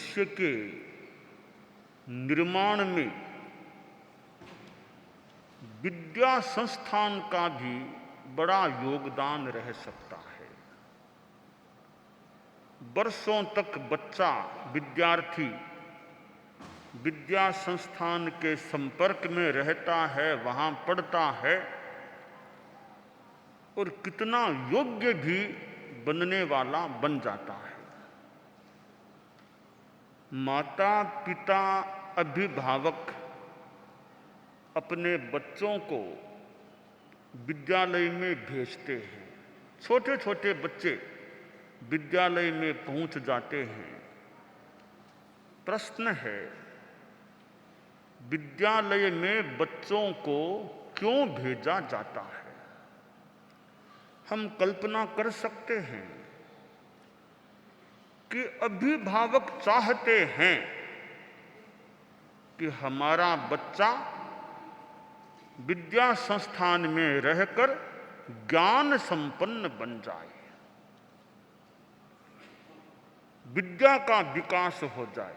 मनुष्य के निर्माण में विद्या संस्थान का भी बड़ा योगदान रह सकता है। वर्षों तक बच्चा, विद्यार्थी विद्या संस्थान के संपर्क में रहता है, वहां पढ़ता है और कितना योग्य भी बनने वाला बन जाता है। माता पिता, अभिभावक अपने बच्चों को विद्यालय में भेजते हैं। छोटे छोटे बच्चे विद्यालय में पहुंच जाते हैं। प्रश्न है, विद्यालय में बच्चों को क्यों भेजा जाता है? हम कल्पना कर सकते हैं कि अभिभावक चाहते हैं कि हमारा बच्चा विद्या संस्थान में रहकर ज्ञान संपन्न बन जाए, विद्या का विकास हो जाए।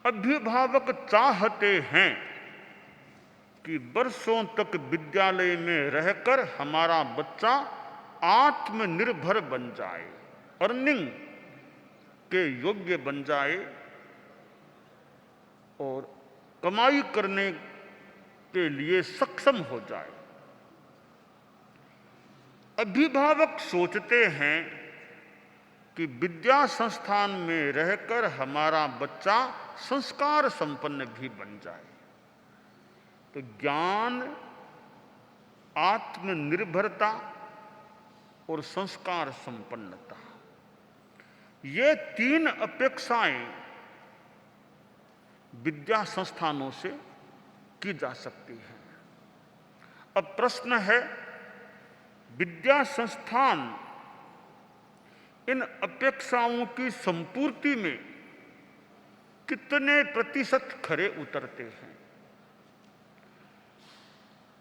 अभिभावक चाहते हैं कि वर्षों तक विद्यालय में रहकर हमारा बच्चा आत्मनिर्भर बन जाए, अर्निंग के योग्य बन जाए और कमाई करने के लिए सक्षम हो जाए। अभिभावक सोचते हैं कि विद्या संस्थान में रहकर हमारा बच्चा संस्कार संपन्न भी बन जाए। तो ज्ञान, आत्मनिर्भरता और संस्कार संपन्नता, ये तीन अपेक्षाएं विद्या संस्थानों से की जा सकती हैं। अब प्रश्न है, विद्या संस्थान इन अपेक्षाओं की संपूर्ति में कितने प्रतिशत खरे उतरते हैं?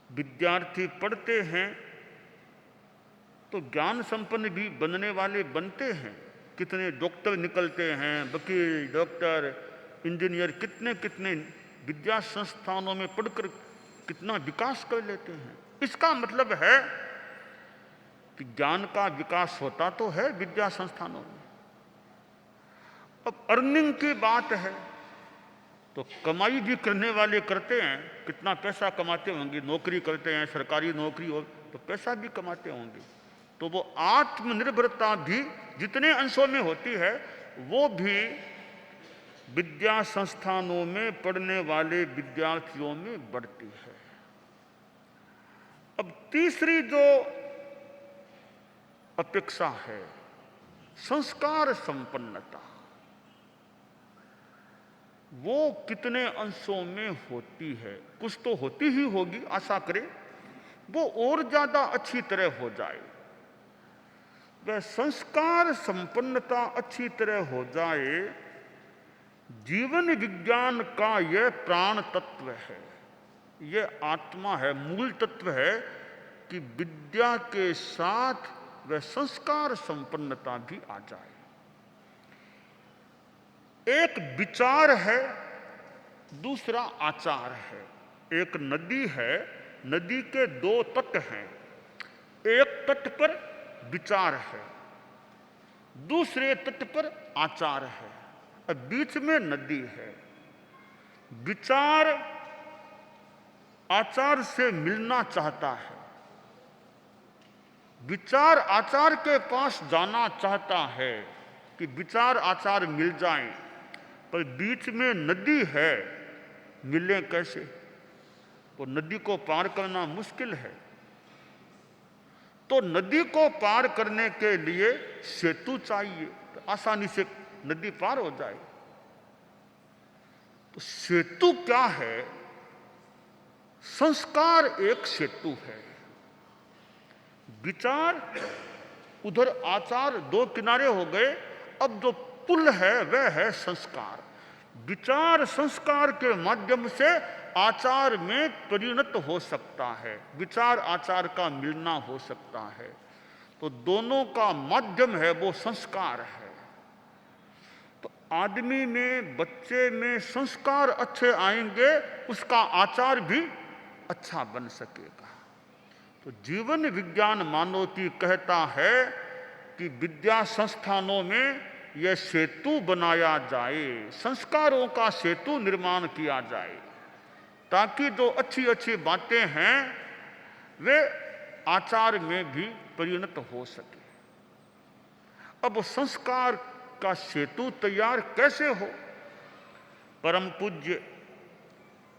विद्यार्थी पढ़ते हैं तो ज्ञान संपन्न भी बनने वाले बनते हैं। कितने डॉक्टर निकलते हैं, वकील, डॉक्टर, इंजीनियर, कितने कितने विद्या संस्थानों में पढ़कर कितना विकास कर लेते हैं। इसका मतलब है कि ज्ञान का विकास होता तो है विद्या संस्थानों में। अब अर्निंग की बात है तो कमाई भी करने वाले करते हैं, कितना पैसा कमाते होंगे, नौकरी करते हैं, सरकारी नौकरी हो तो पैसा भी कमाते होंगे। तो वो आत्मनिर्भरता भी जितने अंशों में होती है वो भी विद्या संस्थानों में पढ़ने वाले विद्यार्थियों में बढ़ती है। अब तीसरी जो अपेक्षा है, संस्कार संपन्नता, वो कितने अंशों में होती है? कुछ तो होती ही होगी, आशा करें वो और ज्यादा अच्छी तरह हो जाए। वह संस्कार संपन्नता अच्छी तरह हो जाए। जीवन विज्ञान का यह प्राण तत्व है, यह आत्मा है, मूल तत्व है कि विद्या के साथ वह संस्कार संपन्नता भी आ जाए। एक विचार है, दूसरा आचार है। एक नदी है, नदी के दो तट हैं। एक तट पर विचार है, दूसरे तट पर आचार है, और बीच में नदी है। विचार आचार से मिलना चाहता है, विचार आचार के पास जाना चाहता है कि विचार आचार मिल जाएं, पर बीच में नदी है, मिले कैसे? वो नदी को पार करना मुश्किल है। तो नदी को पार करने के लिए सेतु चाहिए, तो आसानी से नदी पार हो जाए। तो सेतु क्या है? संस्कार एक सेतु है। विचार उधर, आचार, दो किनारे हो गए। अब जो पुल है वह है संस्कार। विचार संस्कार के माध्यम से आचार में परिणत हो सकता है, विचार आचार का मिलना हो सकता है। तो दोनों का माध्यम है वो संस्कार है। आदमी में, बच्चे में संस्कार अच्छे आएंगे, उसका आचार भी अच्छा बन सकेगा। तो जीवन विज्ञान मानवती कहता है कि विद्या संस्थानों में यह सेतु बनाया जाए, संस्कारों का सेतु निर्माण किया जाए, ताकि जो अच्छी अच्छी बातें हैं वे आचार में भी परिणत हो सके। अब संस्कार का सेतु तैयार कैसे हो? परम पूज्य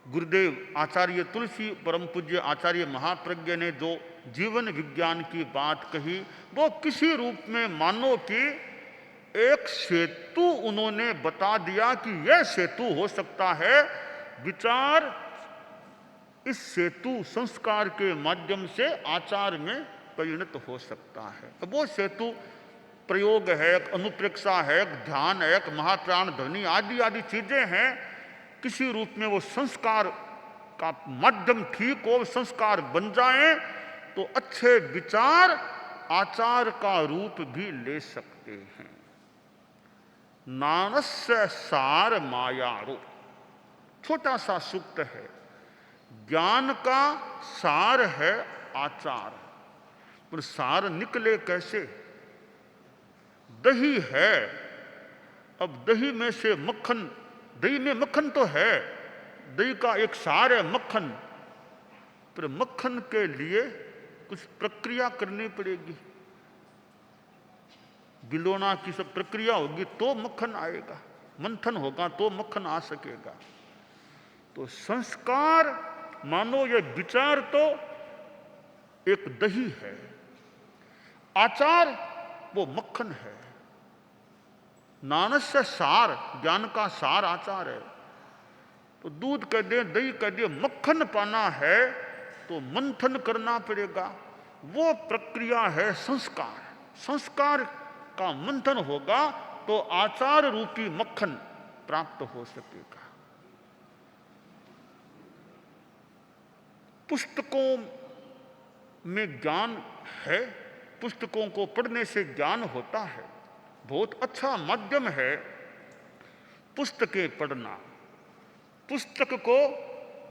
गुरुदेव आचार्य तुलसी, परम पूज्य आचार्य महाप्रज्ञ ने जो जीवन विज्ञान की बात कही, वो किसी रूप में मानो कि एक सेतु उन्होंने बता दिया कि यह सेतु हो सकता है। विचार इस सेतु संस्कार के माध्यम से आचार में परिणत हो सकता है। अब वो सेतु प्रयोग है, एक अनुप्रेक्षा है, एक ध्यान है, एक महाप्राण ध्वनि आदि आदि चीजें हैं। किसी रूप में वो संस्कार का माध्यम ठीक हो, संस्कार बन जाए तो अच्छे विचार आचार का रूप भी ले सकते हैं। नानस्य सार मायारो, छोटा सा सूक्त है। ज्ञान का सार है आचार, पर सार निकले कैसे? दही है, अब दही में से मक्खन, दही में मक्खन तो है, दही का एक सार है मक्खन, पर मक्खन के लिए कुछ प्रक्रिया करनी पड़ेगी, गिलोना की सब प्रक्रिया होगी तो मक्खन आएगा, मंथन होगा तो मक्खन आ सकेगा। तो संस्कार मानो ये विचार तो एक दही है, आचार वो मक्खन है। नानस्य सार, ज्ञान का सार आचार है। तो दूध कह दे, दही कह दे, मक्खन पाना है तो मंथन करना पड़ेगा, वो प्रक्रिया है संस्कार। संस्कार का मंथन होगा तो आचार रूपी मक्खन प्राप्त हो सकेगा। पुस्तकों में ज्ञान है, पुस्तकों को पढ़ने से ज्ञान होता है, बहुत अच्छा माध्यम है पुस्तकें पढ़ना। पुस्तक को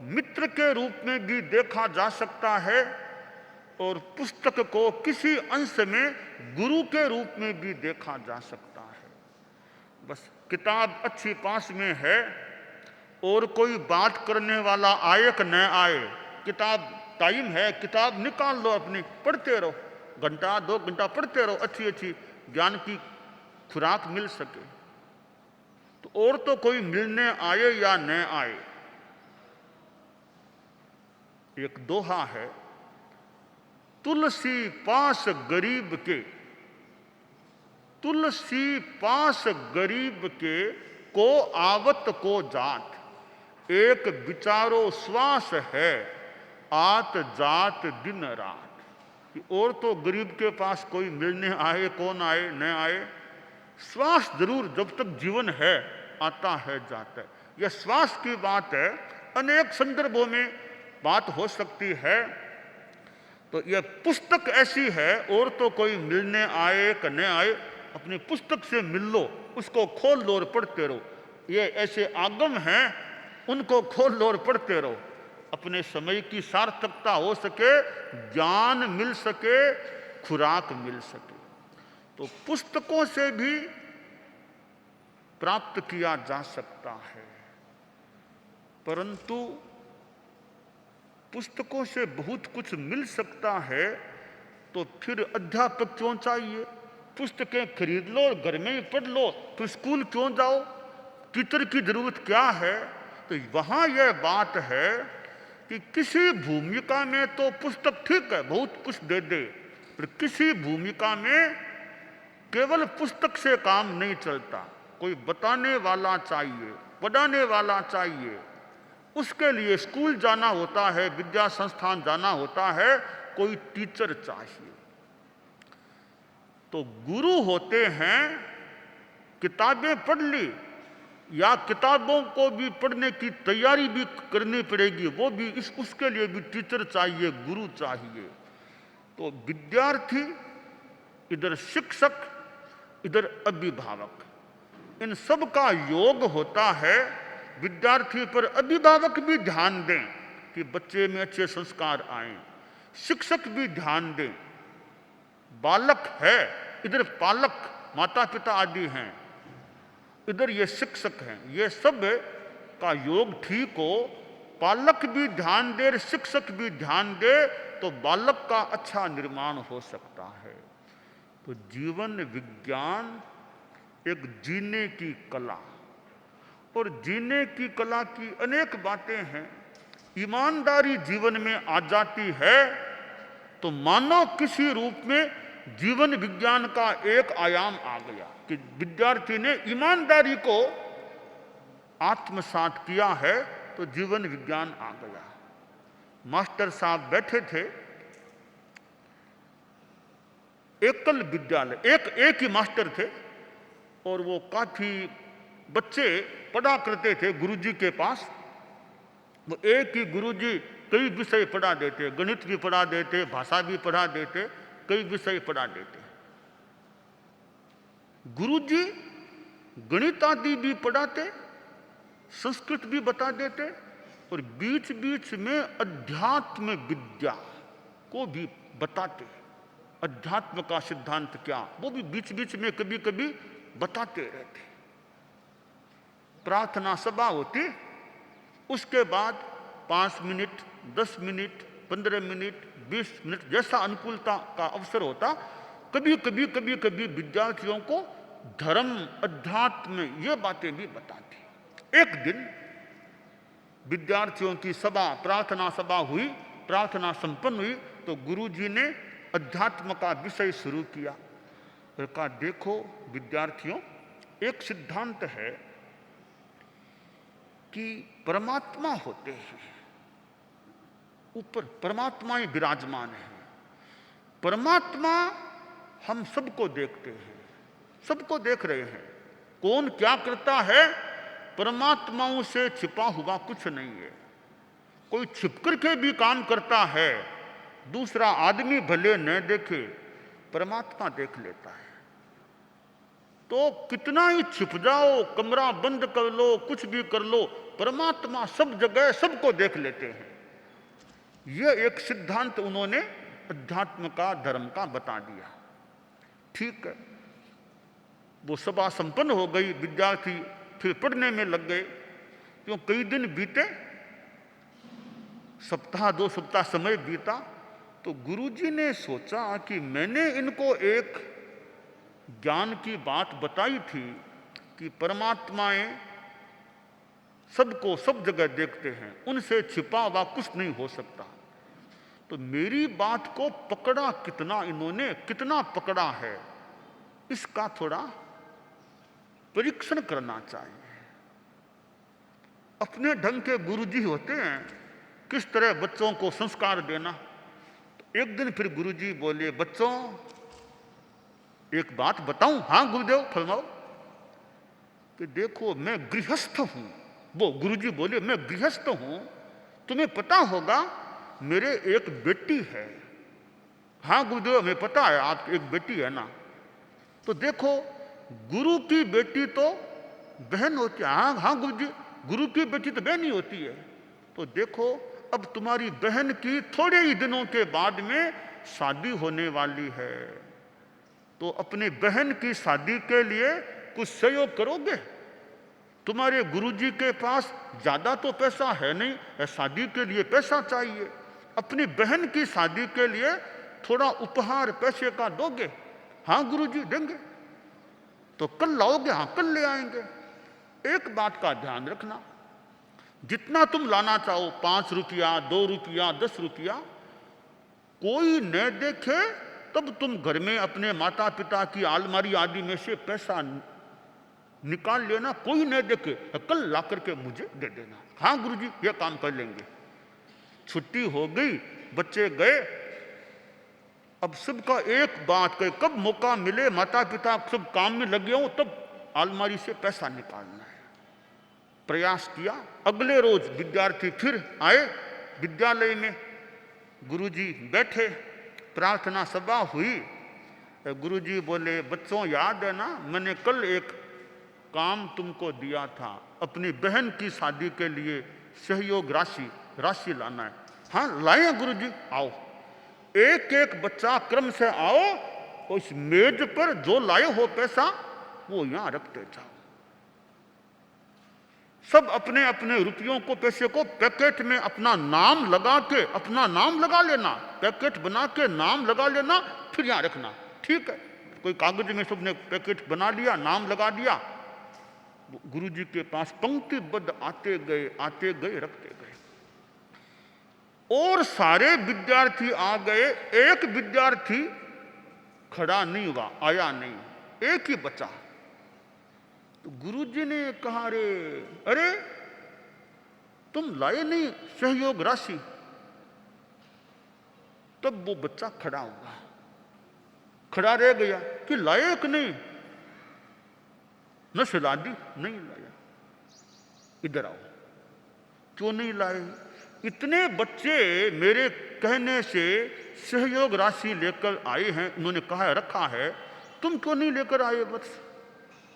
मित्र के रूप में भी देखा जा सकता है और पुस्तक को किसी अंश में गुरु के रूप में भी देखा जा सकता है। बस किताब अच्छी पास में है और कोई बात करने वाला आए कि न आए, किताब टाइम है, किताब निकाल लो अपनी, पढ़ते रहो, घंटा 2 घंटा पढ़ते रहो, अच्छी अच्छी ज्ञान की खुराक मिल सके। तो और तो कोई मिलने आए या न आए। एक दोहा है, तुलसी पास गरीब के, तुलसी पास गरीब के को आवत को जात, एक विचारो श्वास है आत जात दिन रात। और तो गरीब के पास कोई मिलने आए, कौन आए न आए, श्वास जरूर जब तक जीवन है आता है जाता है। यह श्वास की बात है, अनेक संदर्भों में बात हो सकती है। तो यह पुस्तक ऐसी है, और तो कोई मिलने आए कि न आए, अपनी पुस्तक से मिल लो, उसको खोल लो और पढ़ते रहो। ये ऐसे आगम हैं, उनको खोल लो और पढ़ते रहो, अपने समय की सार्थकता हो सके, ज्ञान मिल सके, खुराक मिल सके। तो पुस्तकों से भी प्राप्त किया जा सकता है, परंतु पुस्तकों से बहुत कुछ मिल सकता है तो फिर अध्यापक क्यों चाहिए? पुस्तकें खरीद लो और घर में ही पढ़ लो, तो स्कूल क्यों जाओ? टीचर की जरूरत क्या है? तो वहां यह बात है कि किसी भूमिका में तो पुस्तक ठीक है, बहुत कुछ दे दे, पर किसी भूमिका में केवल पुस्तक से काम नहीं चलता, कोई बताने वाला चाहिए, पढ़ाने वाला चाहिए। उसके लिए स्कूल जाना होता है, विद्या संस्थान जाना होता है, कोई टीचर चाहिए। तो गुरु होते हैं, किताबें पढ़ ली या किताबों को भी पढ़ने की तैयारी भी करनी पड़ेगी, वो भी उसके लिए भी टीचर चाहिए, गुरु चाहिए। तो विद्यार्थी, इधर शिक्षक, इधर अभिभावक, इन सब का योग होता है। विद्यार्थी पर अभिभावक भी ध्यान दें कि बच्चे में अच्छे संस्कार आए, शिक्षक भी ध्यान दें। बालक है, इधर पालक माता पिता आदि हैं, इधर ये शिक्षक हैं, ये सब का योग ठीक हो, पालक भी ध्यान दे, शिक्षक भी ध्यान दे, तो बालक का अच्छा निर्माण हो सकता है। तो जीवन विज्ञान एक जीने की कला, और जीने की कला की अनेक बातें हैं। ईमानदारी जीवन में आ जाती है तो मानो किसी रूप में जीवन विज्ञान का एक आयाम आ गया कि विद्यार्थी ने ईमानदारी को आत्मसात किया है, तो जीवन विज्ञान आ गया। मास्टर साहब बैठे थे, एकल विद्यालय, एक ही मास्टर थे, और वो काफी बच्चे पढ़ा करते थे गुरुजी के पास। वो एक ही गुरुजी कई विषय पढ़ा देते, गणित भी पढ़ा देते, भाषा भी पढ़ा देते, कई विषय पढ़ा देते। गुरुजी गणित आदि भी पढ़ाते, संस्कृत भी बता देते, और बीच बीच में अध्यात्म विद्या को भी बताते। अध्यात्म का सिद्धांत क्या, वो भी बीच बीच में कभी कभी बताते रहते। प्रार्थना सभा होती, उसके बाद 5 मिनट, 10 मिनट, 15 मिनट, 20 मिनट, जैसा अनुकूलता का अवसर होता, कभी कभी विद्यार्थियों को धर्म, अध्यात्म ये बातें भी बताती। एक दिन विद्यार्थियों की सभा, प्रार्थना सभा हुई, प्रार्थना संपन्न हुई, तो गुरुजी ने अध्यात्म का विषय शुरू किया और कहा, देखो विद्यार्थियों, एक सिद्धांत है कि परमात्मा होते हैं, ऊपर परमात्मा ही विराजमान है। परमात्मा हम सबको देखते हैं, सबको देख रहे हैं। कौन क्या करता है, परमात्माओं से छिपा हुआ कुछ नहीं है। कोई छिप करके भी काम करता है, दूसरा आदमी भले न देखे, परमात्मा देख लेता है। तो कितना ही छिप जाओ, कमरा बंद कर लो, कुछ भी कर लो, परमात्मा सब जगह सबको देख लेते हैं। यह एक सिद्धांत उन्होंने अध्यात्म का, धर्म का बता दिया। ठीक है, वो सभा संपन्न हो गई, विद्यार्थी फिर पढ़ने में लग गए। क्यों, कई दिन बीते, सप्ताह 2 सप्ताह समय बीता, तो गुरुजी ने सोचा कि मैंने इनको एक ज्ञान की बात बताई थी कि परमात्माएं सबको सब जगह देखते हैं, उनसे छिपा हुआ कुछ नहीं हो सकता। तो मेरी बात को पकड़ा कितना इन्होंने, कितना पकड़ा है, इसका थोड़ा परीक्षण करना चाहिए। अपने ढंग के गुरुजी होते हैं, किस तरह बच्चों को संस्कार देना। तो एक दिन फिर गुरुजी बोले, बच्चों एक बात बताऊं? हाँ गुरुदेव फरमाओ। कि देखो मैं गृहस्थ हूं। वो गुरुजी बोले, मैं गृहस्थ हूं, तुम्हें पता होगा मेरे एक बेटी है। हाँ गुरुदेव हमें पता है, आपकी एक बेटी है ना। तो देखो, गुरु की बेटी तो बहन होती है। हाँ हाँ गुरुजी, गुरु की बेटी तो बहन ही होती है। तो देखो, अब तुम्हारी बहन की थोड़े ही दिनों के बाद में शादी होने वाली है, तो अपनी बहन की शादी के लिए कुछ सहयोग करोगे? तुम्हारे गुरुजी के पास ज्यादा तो पैसा है नहीं, शादी के लिए पैसा चाहिए, अपनी बहन की शादी के लिए थोड़ा उपहार पैसे का दोगे? हाँ गुरुजी देंगे। तो कल लाओगे? हाँ कल ले आएंगे। एक बात का ध्यान रखना, जितना तुम लाना चाहो, 5 रुपया, 2 रुपया, 10 रुपया, कोई न देखे तब तुम घर में अपने माता पिता की अलमारी आदि में से पैसा निकाल लेना। कोई न देखे, कल ला करके मुझे दे देना। हाँ गुरुजी ये काम कर लेंगे। छुट्टी हो गई, बच्चे गए। अब सबका एक बात कहे, कब मौका मिले, माता पिता सब काम में लगे हों, तब अलमारी से पैसा निकालना है। प्रयास किया। अगले रोज विद्यार्थी फिर आए विद्यालय में, गुरुजी बैठे, प्रार्थना सभा हुई। गुरुजी बोले, बच्चों याद है ना, मैंने कल एक काम तुमको दिया था, अपनी बहन की शादी के लिए सहयोग राशि लाना है। हाँ लाए गुरुजी, आओ, एक एक बच्चा क्रम से आओ, उस मेज पर जो लाए हो पैसा वो यहां रखते जाओ। सब अपने अपने रुपयों को, पैसे को पैकेट में अपना नाम लगा लेना, पैकेट बना के नाम लगा लेना, फिर यहां रखना। ठीक है, कोई कागज में सबने पैकेट बना लिया, नाम लगा दिया, गुरुजी के पास पंक्तिबद्ध आते गए रखते गए। और सारे विद्यार्थी आ गए, एक विद्यार्थी खड़ा नहीं हुआ, आया नहीं, एक ही बचा। तो गुरुजी ने कहा, अरे तुम लाए नहीं सहयोग राशि। तब वो बच्चा खड़ा हुआ, खड़ा रह गया कि लाए कि नहीं, न सिला दी, नहीं लाया। इधर आओ, क्यों नहीं लाए? इतने बच्चे मेरे कहने से सहयोग राशि लेकर आए हैं, उन्होंने कहा रखा है, तुम क्यों नहीं लेकर आए? बस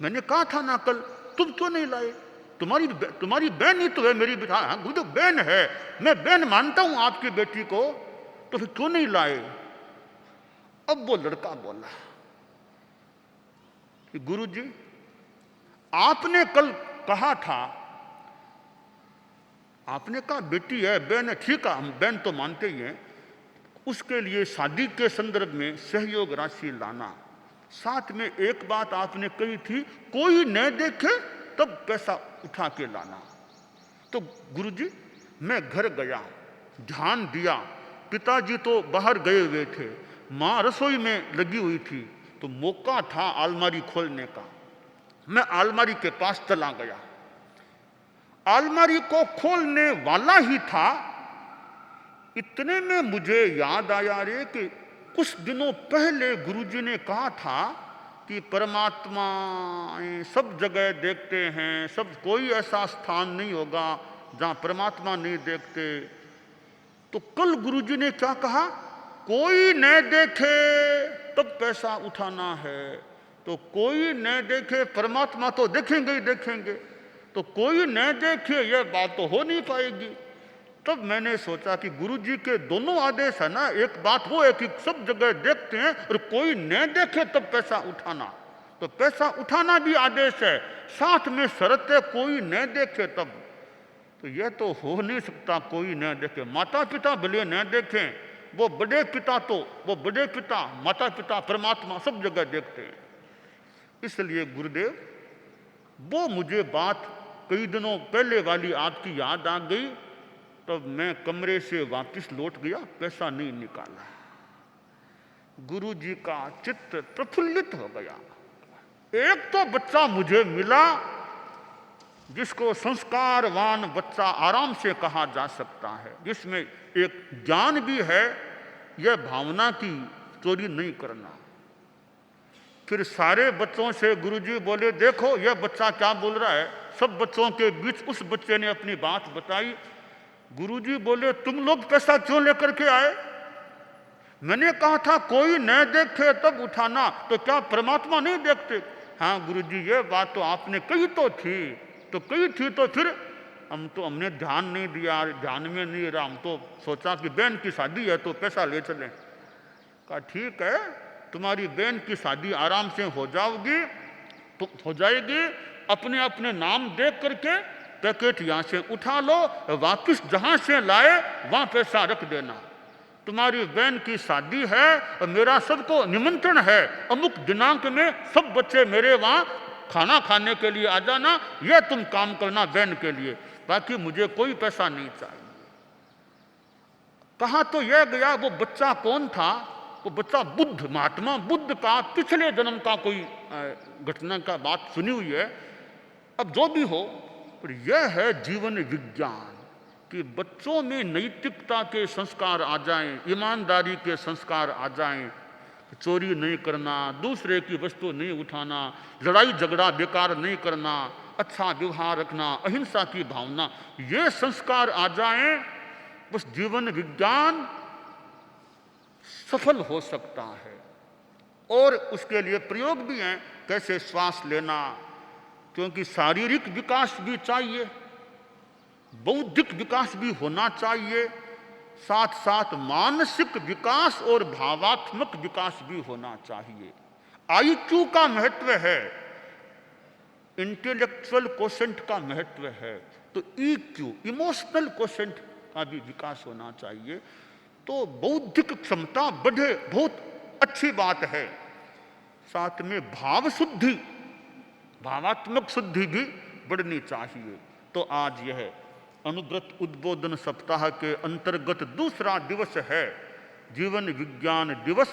मैंने कहा था ना कल, तुम क्यों नहीं लाए? तुम्हारी बहन ही तो है मेरी बेटा। हाँ गुरु बहन है, मैं बहन मानता हूं आपकी बेटी को, तो फिर क्यों नहीं लाए? अब वो लड़का बोला कि गुरुजी आपने कल कहा था, आपने कहा बेटी है, बहन है, ठीक है, हम बहन तो मानते ही हैं, उसके लिए शादी के संदर्भ में सहयोग राशि लाना। साथ में एक बात आपने कही थी, कोई न देखे तब पैसा उठा के लाना। तो गुरुजी मैं घर गया, ध्यान दिया, पिताजी तो बाहर गए हुए थे, माँ रसोई में लगी हुई थी, तो मौका था अलमारी खोलने का। मैं अलमारी के पास चला गया, अलमारी को खोलने वाला ही था, इतने में मुझे याद आया कि कुछ दिनों पहले गुरुजी ने कहा था कि परमात्मा सब जगह देखते हैं, सब कोई ऐसा स्थान नहीं होगा जहां परमात्मा नहीं देखते। तो कल गुरुजी ने क्या कहा, कोई न देखे तब पैसा उठाना है। तो कोई न देखे, परमात्मा तो देखेंगे ही देखेंगे, तो कोई न देखे यह बात तो हो नहीं पाएगी। तब मैंने सोचा कि गुरुजी के दोनों आदेश है ना, एक बात वो है कि सब जगह देखते हैं और कोई न देखे तब पैसा उठाना, तो पैसा उठाना भी आदेश है, साथ में शर्त है कोई न देखे तब। तो यह तो हो नहीं सकता कोई न देखे, माता पिता भले न देखें, वो बड़े पिता माता पिता परमात्मा सब जगह देखते हैं। इसलिए गुरुदेव वो मुझे बात कई दिनों पहले वाली आपकी याद आ गई, तब मैं कमरे से वापस लौट गया, पैसा नहीं निकाला। गुरुजी का चित्त प्रफुल्लित हो गया। एक तो बच्चा मुझे मिला जिसको संस्कारवान बच्चा आराम से कहा जा सकता है, जिसमें एक ज्ञान भी है, यह भावना की चोरी नहीं करना। फिर सारे बच्चों से गुरुजी बोले, देखो यह बच्चा क्या बोल रहा है। सब बच्चों के बीच उस बच्चे ने अपनी बात बताई। गुरुजी बोले, तुम लोग पैसा क्यों लेकर के आए? मैंने कहा था कोई न देखे तब उठाना, तो क्या परमात्मा नहीं देखते? हाँ गुरुजी ये बात तो आपने कही तो फिर हमने ध्यान नहीं दिया, ध्यान में नहीं रहा, हम तो सोचा कि बहन की शादी है तो पैसा ले चलें। कहा ठीक है, तुम्हारी बहन की शादी आराम से हो जाएगी, अपने अपने नाम देख करके पैकेट यहाँ से उठा लो, वापिस जहाँ से लाए वहाँ पैसा रख देना। तुम्हारी बहन की शादी है और मेरा सबको निमंत्रण है, अमुक दिनांक में सब बच्चे मेरे वहाँ खाना खाने के लिए आ जाना, यह तुम काम करना बहन के लिए, बाकी मुझे कोई पैसा नहीं चाहिए। कहा तो यह गया, वो बच्चा कौन था? वो बच्चा बुद्ध, महात्मा बुद्ध का पिछले जन्म का कोई घटना का बात सुनी हुई है। अब जो भी हो, पर यह है जीवन विज्ञान कि बच्चों में नैतिकता के संस्कार आ जाएं, ईमानदारी के संस्कार आ जाएं, चोरी नहीं करना, दूसरे की वस्तु नहीं उठाना, लड़ाई झगड़ा बेकार नहीं करना, अच्छा व्यवहार रखना, अहिंसा की भावना, ये संस्कार आ जाएं, बस जीवन विज्ञान सफल हो सकता है। और उसके लिए प्रयोग भी हैं, कैसे श्वास लेना, क्योंकि शारीरिक विकास भी चाहिए, बौद्धिक विकास भी होना चाहिए, साथ साथ मानसिक विकास और भावात्मक विकास भी होना चाहिए। आईक्यू का महत्व है, इंटेलेक्चुअल कोशेंट का महत्व है, तो ईक्यू इमोशनल कोशेंट का भी विकास होना चाहिए। तो बौद्धिक क्षमता बढ़े, बहुत अच्छी बात है। साथ में भाव शुद्धि, भावात्मक शुद्धि भी बढ़नी चाहिए। तो आज यह अनुव्रत उद्बोधन सप्ताह के अंतर्गत दूसरा दिवस है जीवन विज्ञान दिवस।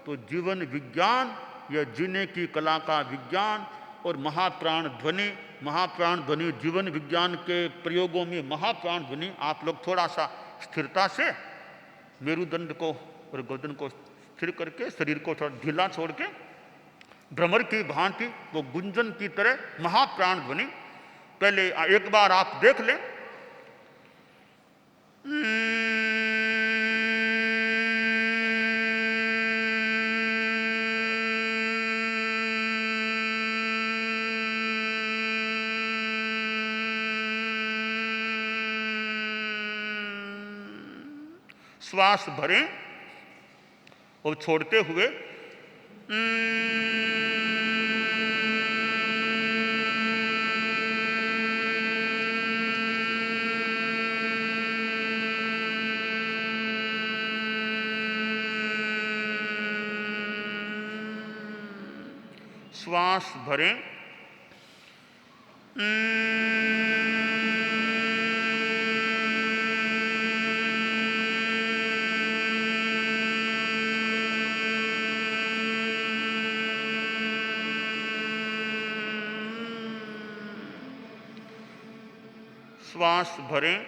तो जीवन विज्ञान या जीने की कला का विज्ञान और महाप्राण ध्वनि, महाप्राण ध्वनि जीवन विज्ञान के प्रयोगों में महाप्राण ध्वनि, आप लोग थोड़ा सा स्थिरता से मेरुदंड को और गर्दन को स्थिर करके शरीर को थोड़ा ढीला छोड़ के भ्रमर की भांति वो गुंजन की तरह महाप्राण ध्वनि पहले एक बार आप देख लें। श्वास भरें और छोड़ते हुए श्वास भरें, श्वास भरें,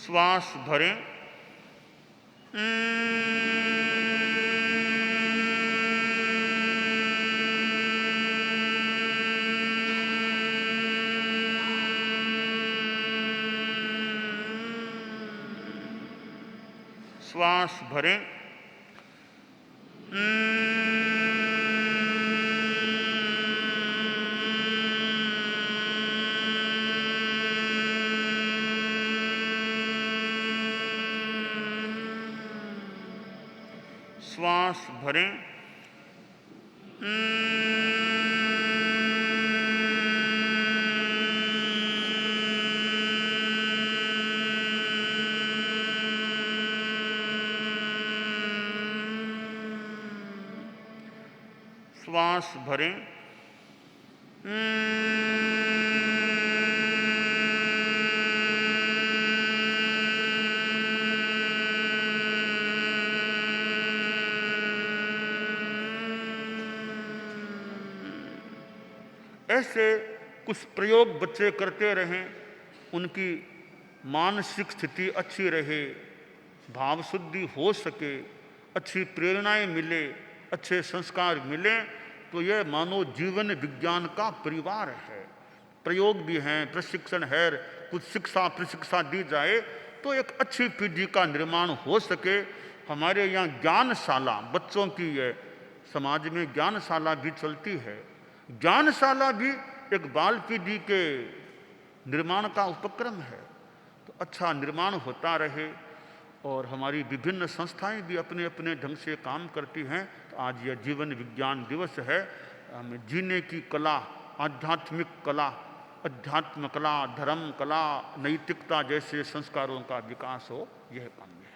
श्वास भरें, श्वास भरें, श्वास भरें, श्वास भरें, ऐसे कुछ प्रयोग बच्चे करते रहें, उनकी मानसिक स्थिति अच्छी रहे, भाव शुद्धि हो सके, अच्छी प्रेरणाएं मिले, अच्छे संस्कार मिले, तो यह मानो जीवन विज्ञान का परिवार है। प्रयोग भी हैं, प्रशिक्षण है, कुछ शिक्षा प्रशिक्षा दी जाए तो एक अच्छी पीढ़ी का निर्माण हो सके। हमारे यहाँ ज्ञानशाला बच्चों की है, समाज में ज्ञानशाला भी चलती है। ज्ञानशाला भी एक बाल पीढ़ी के निर्माण का उपक्रम है। तो अच्छा निर्माण होता रहे और हमारी विभिन्न संस्थाएं भी अपने अपने ढंग से काम करती हैं। तो आज यह जीवन विज्ञान दिवस है। हमें जीने की कला, आध्यात्मिक कला, अध्यात्म कला, धर्म कला, नैतिकता जैसे संस्कारों का विकास हो, यह काम है।